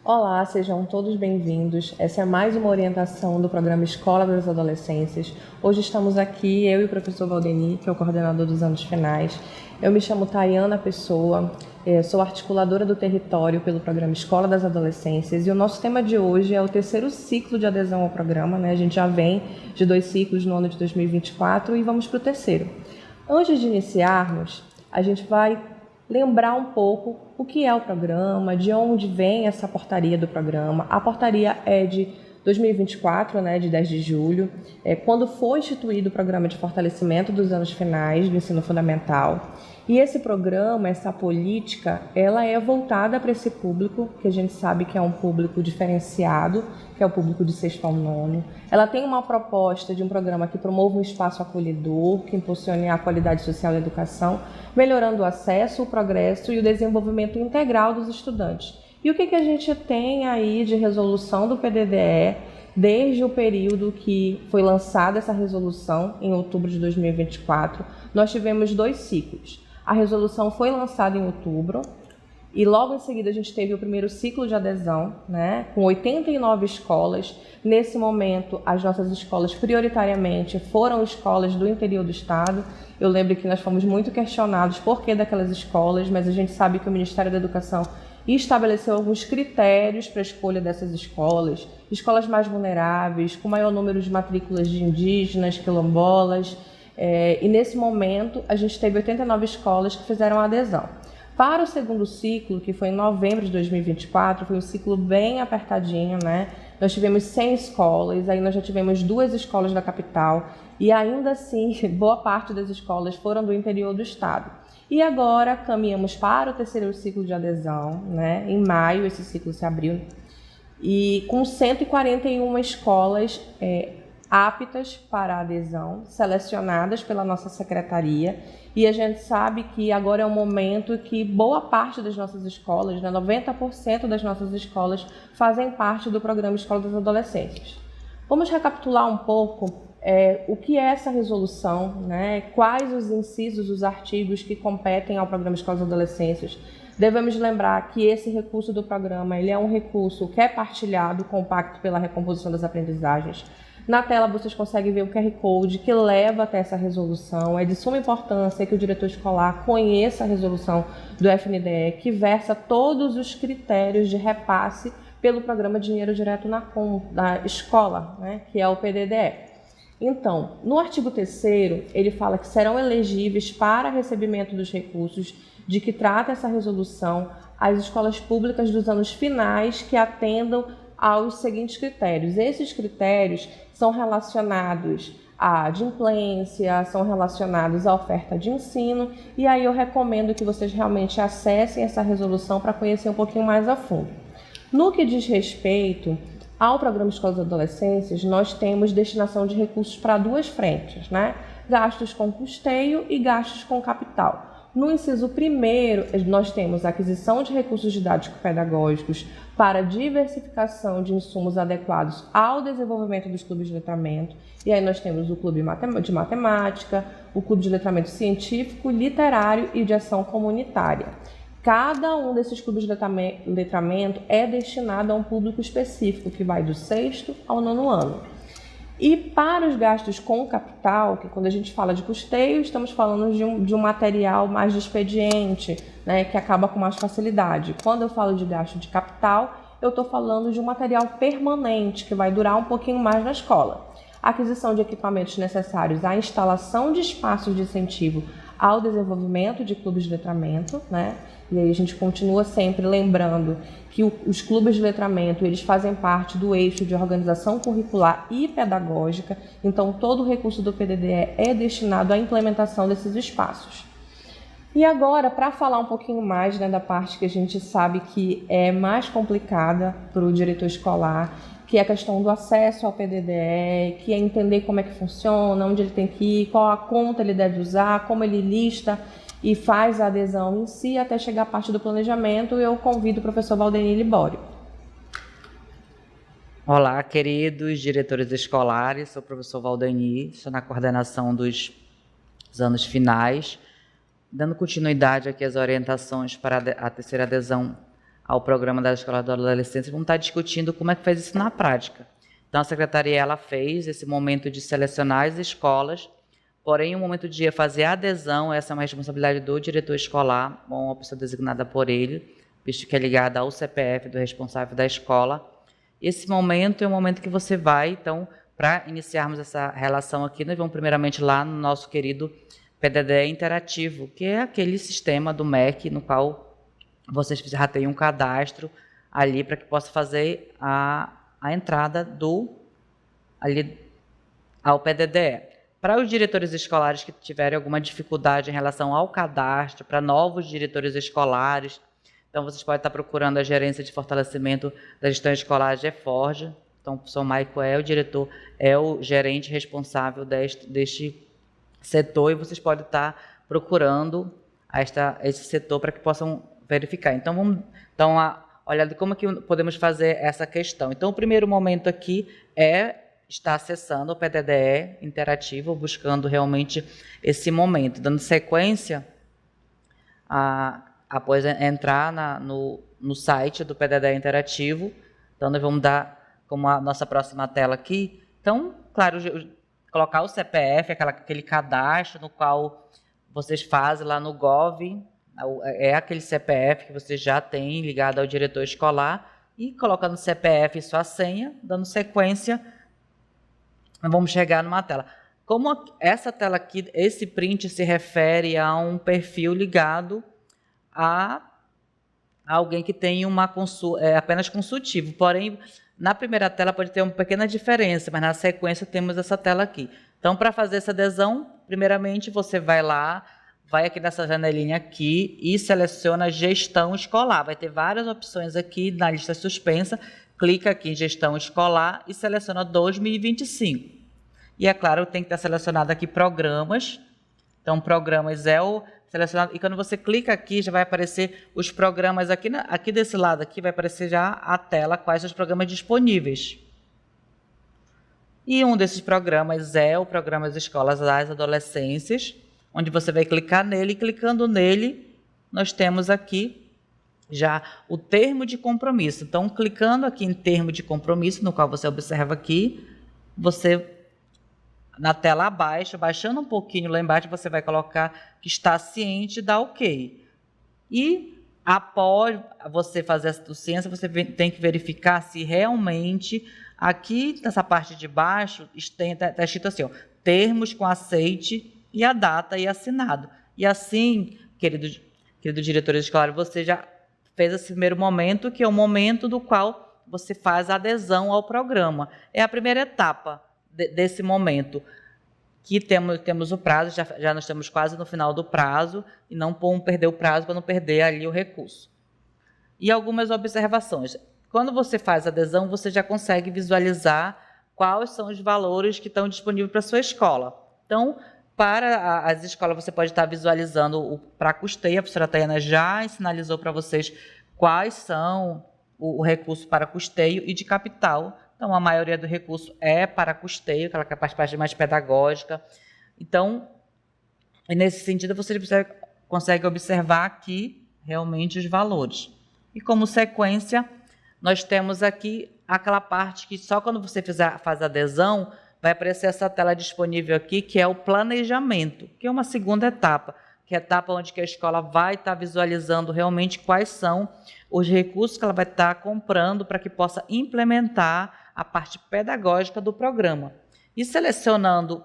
Olá, sejam todos bem-vindos. Essa é mais uma orientação do programa Escola das Adolescências. Hoje estamos aqui, eu e o professor Valdeni, que é o coordenador dos anos finais. Eu me chamo Tayana Pessoa, sou articuladora do território pelo programa Escola das Adolescências e o nosso tema de hoje é o terceiro ciclo de adesão ao programa, né? A gente já vem de 2 ciclos no ano de 2024 e vamos para o terceiro. Antes de iniciarmos, a gente vai lembrar um pouco o que é o programa, de onde vem essa portaria do programa. A portaria é de 2024, né, de 10 de julho, quando foi instituído o programa de fortalecimento dos anos finais do ensino fundamental. E esse programa, essa política, ela é voltada para esse público, que a gente sabe que é um público diferenciado, que é o público de 6º ao 9º. Ela tem uma proposta de um programa que promova um espaço acolhedor, que impulsione a qualidade social da educação, melhorando o acesso, o progresso e o desenvolvimento integral dos estudantes. E o que a gente tem aí de resolução do PDDE desde o período que foi lançada essa resolução, em outubro de 2024? Nós tivemos 2 ciclos. A resolução foi lançada em outubro e logo em seguida a gente teve o primeiro ciclo de adesão, né, com 89 escolas. Nesse momento, as nossas escolas prioritariamente foram escolas do interior do estado. Eu lembro que nós fomos muito questionados por que daquelas escolas, mas a gente sabe que o Ministério da Educação estabeleceu alguns critérios para a escolha dessas escolas. Escolas mais vulneráveis, com maior número de matrículas de indígenas, quilombolas. E nesse momento a gente teve 89 escolas que fizeram adesão. Para o segundo ciclo, que foi em novembro de 2024, foi um ciclo bem apertadinho, né? Nós tivemos 100 escolas, aí nós já tivemos 2 escolas da capital e ainda assim boa parte das escolas foram do interior do estado. E agora caminhamos para o terceiro ciclo de adesão, né? Em maio esse ciclo se abriu e com 141 escolas aptas para adesão, selecionadas pela nossa secretaria, e a gente sabe que agora é um momento que boa parte das nossas escolas, né, 90% das nossas escolas, fazem parte do programa Escola das Adolescências. Vamos recapitular um pouco o que é essa resolução, né, quais os incisos, os artigos que competem ao programa Escola das Adolescências. Devemos lembrar que esse recurso do programa ele é um recurso que é partilhado com o Pacto pela Recomposição das Aprendizagens. Na tela vocês conseguem ver o QR Code que leva até essa resolução. É de suma importância que o diretor escolar conheça a resolução do FNDE, que versa todos os critérios de repasse pelo programa Dinheiro Direto na escola, né, que é o PDDE. Então, no artigo 3º, ele fala que serão elegíveis para recebimento dos recursos de que trata essa resolução as escolas públicas dos anos finais que atendam aos seguintes critérios. Esses critérios são relacionados à adimplência, são relacionados à oferta de ensino, e aí eu recomendo que vocês realmente acessem essa resolução para conhecer um pouquinho mais a fundo. No que diz respeito ao programa Escola das Adolescências, nós temos destinação de recursos para 2 frentes, né? Gastos com custeio e gastos com capital. No inciso 1º, nós temos a aquisição de recursos didático-pedagógicos para diversificação de insumos adequados ao desenvolvimento dos clubes de letramento. E aí nós temos o clube de matemática, o clube de letramento científico, literário e de ação comunitária. Cada um desses clubes de letramento é destinado a um público específico, que vai do 6º ao 9º ano. E para os gastos com capital, que quando a gente fala de custeio, estamos falando de um material mais de expediente, né, que acaba com mais facilidade. Quando eu falo de gasto de capital, eu estou falando de um material permanente, que vai durar um pouquinho mais na escola. Aquisição de equipamentos necessários à instalação de espaços de incentivo ao desenvolvimento de clubes de letramento, né? E aí a gente continua sempre lembrando que os clubes de letramento, eles fazem parte do eixo de organização curricular e pedagógica, então todo o recurso do PDDE é destinado à implementação desses espaços. E agora, para falar um pouquinho mais, né, da parte que a gente sabe que é mais complicada para o diretor escolar, que é a questão do acesso ao PDDE, que é entender como é que funciona, onde ele tem que ir, qual a conta ele deve usar, como ele lista e faz a adesão em si, até chegar à parte do planejamento, eu convido o professor Valdeni Libório. Olá, queridos diretores escolares, sou o professor Valdeni, estou na coordenação dos dos anos finais, dando continuidade aqui às orientações para a terceira adesão ao programa da Escola da Adolescência, vamos estar discutindo como é que faz isso na prática. Então, a Secretaria ela fez esse momento de selecionar as escolas, porém, o momento de fazer a adesão, essa é uma responsabilidade do diretor escolar, uma pessoa designada por ele, visto que é ligada ao CPF do responsável da escola. Esse momento é o momento que você vai, então, para iniciarmos essa relação aqui, nós vamos primeiramente lá no nosso querido PDD interativo, que é aquele sistema do MEC no qual vocês já têm um cadastro ali para que possa fazer a entrada ali ao PDD. Para os diretores escolares que tiverem alguma dificuldade em relação ao cadastro, para novos diretores escolares, então vocês podem estar procurando a gerência de fortalecimento da gestão escolar GEFORG. Então, o professor Maico é o diretor, é o gerente responsável deste setor, e vocês podem estar procurando esse setor para que possam verificar. Então, vamos dar uma olhada como que podemos fazer essa questão. Então, o primeiro momento aqui é estar acessando o PDDE interativo, buscando realmente esse momento, dando sequência após entrar no site do PDDE interativo. Então, nós vamos dar como a nossa próxima tela aqui. Então, claro, colocar o CPF, aquele cadastro no qual vocês fazem lá no Gov, é aquele CPF que você já tem ligado ao diretor escolar, e colocando o CPF e sua senha, dando sequência, vamos chegar numa tela. Como essa tela aqui, esse print se refere a um perfil ligado a alguém que tem apenas consultivo, porém, na primeira tela pode ter uma pequena diferença, mas na sequência temos essa tela aqui. Então, para fazer essa adesão, primeiramente você vai aqui nessa janelinha aqui e seleciona gestão escolar. Vai ter várias opções aqui na lista suspensa, clica aqui em gestão escolar e seleciona 2025. E é claro, tem que estar selecionado aqui programas. Então, programas é o selecionado, e quando você clica aqui, já vai aparecer os programas aqui desse lado aqui, vai aparecer já a tela, quais são os programas disponíveis. E um desses programas é o programa das Escolas das Adolescências, onde você vai clicar nele, e clicando nele, nós temos aqui já o termo de compromisso. Então, clicando aqui em termo de compromisso, no qual você observa aqui, você, na tela abaixo, baixando um pouquinho lá embaixo, você vai colocar que está ciente, dá OK. E após você fazer essa ciência, você tem que verificar se realmente, aqui nessa parte de baixo, está escrito assim, ó, termos com aceite e a data e assinado. E assim, querido diretor escolar, você já fez esse primeiro momento, que é o momento do qual você faz a adesão ao programa. É a primeira etapa desse momento, que temos o prazo, já nós estamos quase no final do prazo, e não perder o prazo para não perder ali o recurso. E algumas observações. Quando você faz a adesão, você já consegue visualizar quais são os valores que estão disponíveis para a sua escola. Então, para as escolas, você pode estar visualizando para custeio. A professora Tayana já sinalizou para vocês quais são o recurso para custeio e de capital. Então, a maioria do recurso é para custeio, aquela parte mais pedagógica. Então, nesse sentido, você consegue observar aqui realmente os valores. E como sequência, nós temos aqui aquela parte que só quando você faz a adesão, vai aparecer essa tela disponível aqui, que é o planejamento, que é uma segunda etapa, que é a etapa onde que a escola vai estar visualizando realmente quais são os recursos que ela vai estar comprando para que possa implementar a parte pedagógica do programa. E selecionando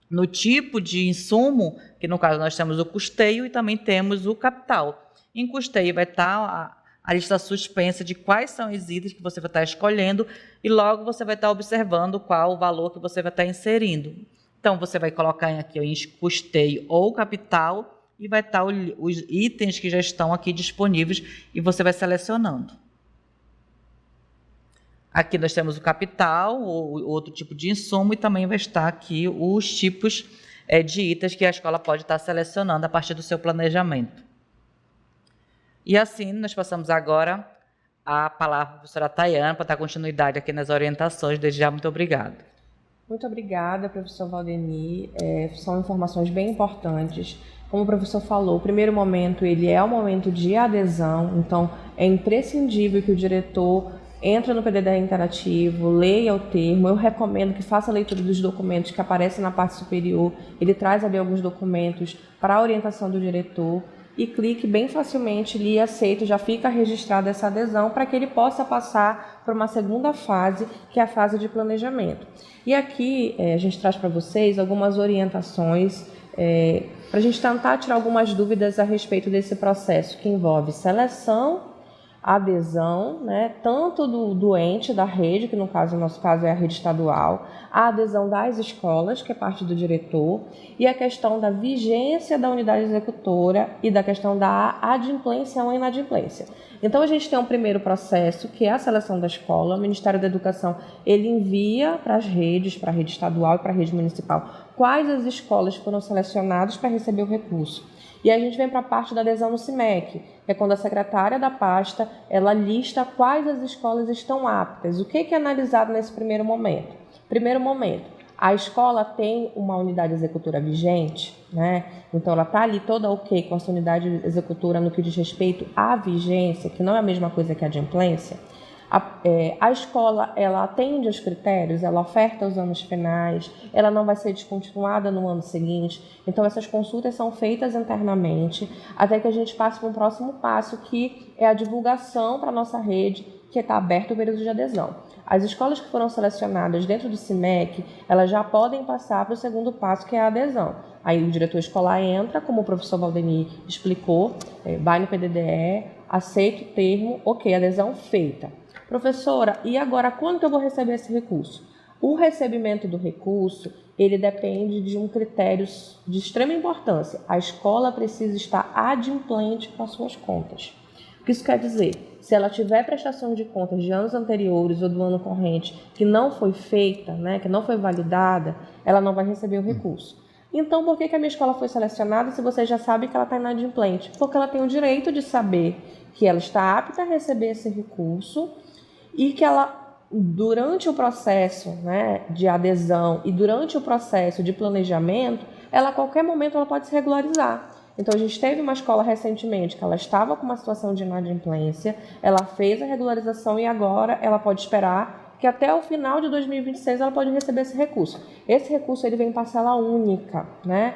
no tipo de insumo, que no caso nós temos o custeio e também temos o capital. Em custeio vai estar a lista suspensa de quais são os itens que você vai estar escolhendo, e logo você vai estar observando qual o valor que você vai estar inserindo. Então, você vai colocar aqui em custeio ou capital, e vai estar os itens que já estão aqui disponíveis, e você vai selecionando. Aqui nós temos o capital, ou outro tipo de insumo, e também vai estar aqui os tipos de itens que a escola pode estar selecionando a partir do seu planejamento. E assim, nós passamos agora a palavra para a professora Tayana, para dar continuidade aqui nas orientações. Desde já, muito obrigada. Muito obrigada, professor Valdeni. São informações bem importantes. Como o professor falou, o primeiro momento ele é o momento de adesão, então é imprescindível que o diretor entre no PDD interativo, leia o termo. Eu recomendo que faça a leitura dos documentos que aparecem na parte superior. Ele traz ali alguns documentos para a orientação do diretor e clique bem facilmente ali, aceito, já fica registrada essa adesão para que ele possa passar para uma segunda fase, que é a fase de planejamento. E aqui a gente traz para vocês algumas orientações para a gente tentar tirar algumas dúvidas a respeito desse processo que envolve seleção, adesão, né, tanto do ente da rede, que no nosso caso é a rede estadual, a adesão das escolas, que é parte do diretor, e a questão da vigência da unidade executora e da questão da adimplência ou inadimplência. Então a gente tem um primeiro processo, que é a seleção da escola. O Ministério da Educação ele envia para as redes, para a rede estadual e para a rede municipal, quais as escolas foram selecionadas para receber o recurso. E a gente vem para a parte da adesão no CIMEC, que é quando a secretária da pasta ela lista quais as escolas estão aptas. O que é analisado nesse primeiro momento? Primeiro momento, a escola tem uma unidade executora vigente, né? Então ela está ali toda ok com a sua unidade executora no que diz respeito à vigência, que não é a mesma coisa que a adimplência. A escola ela atende aos critérios, ela oferta os anos finais, ela não vai ser descontinuada no ano seguinte. Então essas consultas são feitas internamente até que a gente passe para um próximo passo, que é a divulgação para a nossa rede, que está aberto o período de adesão. As escolas que foram selecionadas dentro do CIMEC, elas já podem passar para o segundo passo, que é a adesão. Aí o diretor escolar entra, como o professor Valdeni explicou, vai no PDDE, aceita o termo, ok, adesão feita. Professora, e agora quando que eu vou receber esse recurso? O recebimento do recurso, ele depende de um critério de extrema importância. A escola precisa estar adimplente com as suas contas. O que isso quer dizer? Se ela tiver prestação de contas de anos anteriores ou do ano corrente que não foi feita, né, que não foi validada, ela não vai receber o recurso. Então, por que a minha escola foi selecionada se você já sabe que ela está inadimplente? Porque ela tem o direito de saber que ela está apta a receber esse recurso e que ela, durante o processo, né, de adesão e durante o processo de planejamento, ela a qualquer momento ela pode se regularizar. Então, a gente teve uma escola recentemente que ela estava com uma situação de inadimplência, ela fez a regularização e agora ela pode esperar que até o final de 2026 ela pode receber esse recurso. Esse recurso ele vem em parcela única, né?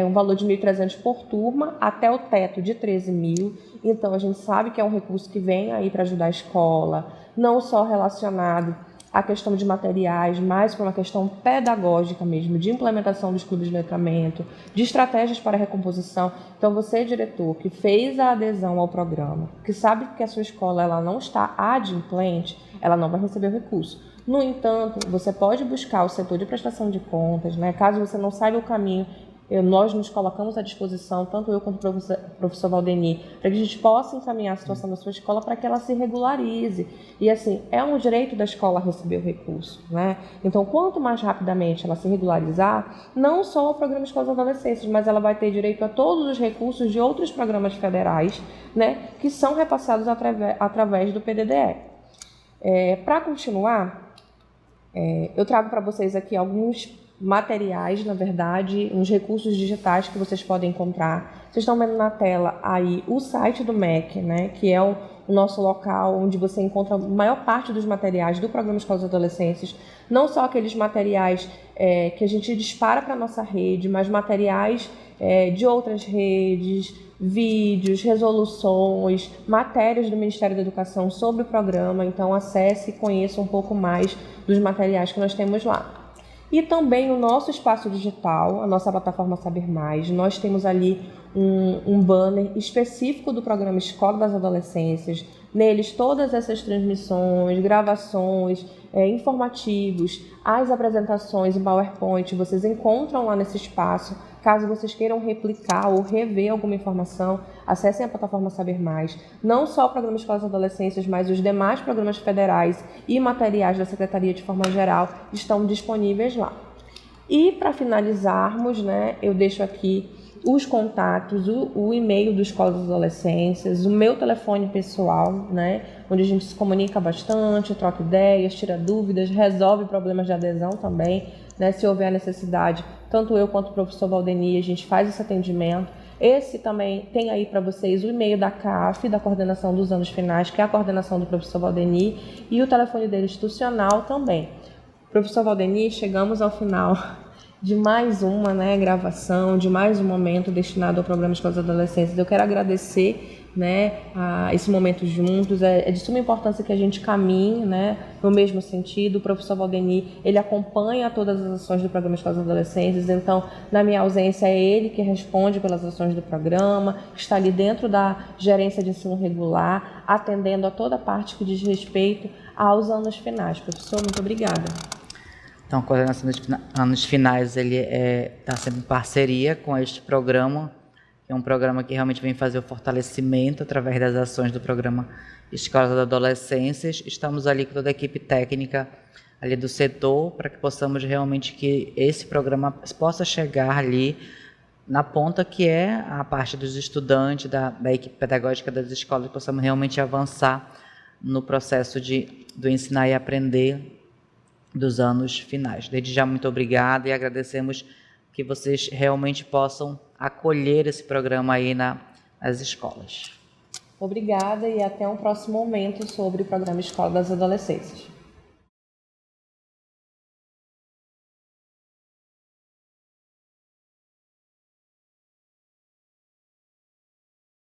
Um valor de 1.300 por turma até o teto de 13.000. Então a gente sabe que é um recurso que vem aí para ajudar a escola, não só relacionado à questão de materiais, mas para uma questão pedagógica mesmo, de implementação dos clubes de letramento, de estratégias para a recomposição. Então você, diretor, que fez a adesão ao programa, que sabe que a sua escola ela não está adimplente, ela não vai receber o recurso. No entanto, você pode buscar o setor de prestação de contas, né? Caso você não saiba o caminho, nós nos colocamos à disposição, tanto eu quanto o professor Valdeni, para que a gente possa encaminhar a situação da sua escola para que ela se regularize. E assim, é um direito da escola receber o recurso, né? Então, quanto mais rapidamente ela se regularizar, não só o programa Escolas Adolescentes, mas ela vai ter direito a todos os recursos de outros programas federais, né, que são repassados através do PDDE. Para continuar, eu trago para vocês aqui alguns materiais, na verdade, uns recursos digitais que vocês podem encontrar. Vocês estão vendo na tela aí o site do MEC, né, que é o nosso local onde você encontra a maior parte dos materiais do programa Escolas Adolescentes, não só aqueles materiais que a gente dispara para a nossa rede, mas materiais de outras redes, vídeos, resoluções, matérias do Ministério da Educação sobre o programa. Então acesse e conheça um pouco mais dos materiais que nós temos lá. E também o nosso espaço digital, a nossa plataforma Saber Mais, nós temos ali um banner específico do programa Escola das Adolescências. Neles todas essas transmissões, gravações, informativos, as apresentações em PowerPoint, vocês encontram lá nesse espaço. Caso vocês queiram replicar ou rever alguma informação, acessem a plataforma Saber Mais. Não só o programa Escolas Adolescências, mas os demais programas federais e materiais da Secretaria de forma geral estão disponíveis lá. E para finalizarmos, né, eu deixo aqui os contatos, o e-mail do Escolas Adolescências, o meu telefone pessoal, né, onde a gente se comunica bastante, troca ideias, tira dúvidas, resolve problemas de adesão também, né? Se houver a necessidade, tanto eu quanto o professor Valdeni, a gente faz esse atendimento. Esse também tem aí para vocês o e-mail da CAF, da coordenação dos anos finais, que é a coordenação do professor Valdeni, e o telefone dele institucional também. Professor Valdeni, chegamos ao final de mais uma, né, gravação, de mais um momento destinado ao programa Escola dos Adolescentes. Eu quero agradecer, né, a esse momento juntos. É de suma importância que a gente caminhe, né, no mesmo sentido. O professor Valdeni, ele acompanha todas as ações do programa Escola dos Adolescentes, então, na minha ausência, é ele que responde pelas ações do programa, está ali dentro da gerência de ensino regular, atendendo a toda a parte que diz respeito aos anos finais. Professor, muito obrigada. Então, a coordenação dos anos finais, ele está sempre em parceria com este programa, que é um programa que realmente vem fazer o fortalecimento através das ações do programa Escola das Adolescências. Estamos ali com toda a equipe técnica ali do setor, para que possamos realmente que esse programa possa chegar ali na ponta, que é a parte dos estudantes, da equipe pedagógica das escolas, que possamos realmente avançar no processo do ensinar e aprender dos anos finais. Desde já, muito obrigada, e agradecemos que vocês realmente possam acolher esse programa aí nas escolas. Obrigada e até um próximo momento sobre o programa Escola das Adolescências.